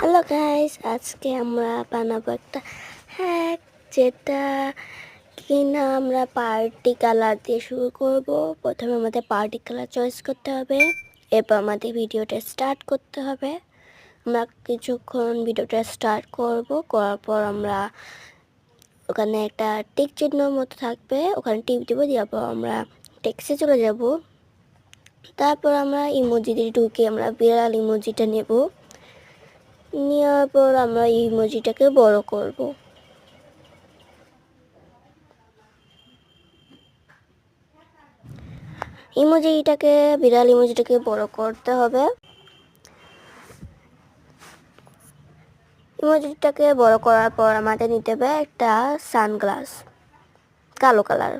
Hello guys, আজকে আমরা বানাবো একটা হ্যাক, যেটা কিনা আমরা পার্টি কালার দিয়ে শুরু করব। প্রথমে আমাদের পার্টি কালার চয়েস করতে হবে, এরপর আমাদের ভিডিওটা স্টার্ট করতে হবে। আমরা কিছুক্ষণ ভিডিওটা স্টার্ট করার পর আমরা ওখানে একটা টিক চিহ্ন মতো থাকবে, ওখানে টিপ দেবো, দেওয়ার পর আমরা টেক্সটে চলে যাব। তারপর আমরা ইমোজি দিয়ে ঢুকে আমরা বিড়াল ইমোজিটা নেব। নেওয়ার পর আমরা এই ইমোজিটাকে বড় করব। বিড়াল ইমোজিটাকে বড় করতে হবে। ইমোজিটাকে বড় করার পর আমাদের নিতে হবে একটা সানগ্লাস, কালো কালার।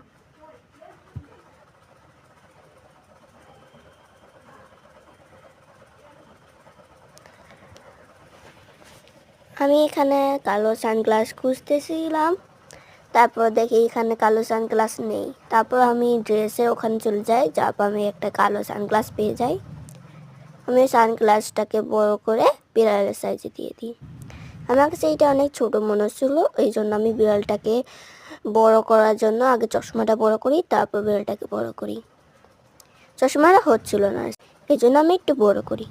আমি এখানে কালো সানগ্লাস খুঁজতেছিলাম, তারপর দেখি এখানে কালো সানগ্লাস নেই। তারপর আমি ড্রেসে ওখানে চলে যাই, যার পর আমি একটা কালো সানগ্লাস পেয়ে যাই। আমি সানগ্লাসটাকে বড় করে বিড়ালের সাইজে দিয়ে দিই। আমার কাছে এইটা অনেক ছোট মনে হচ্ছিল, এই জন্য আমি বিড়ালটাকে বড় করার জন্য আগে চশমাটা বড় করি, তারপর বিড়ালটাকে বড় করি। চশমাটা হচ্ছিল না, এই জন্য আমি একটু বড় করি।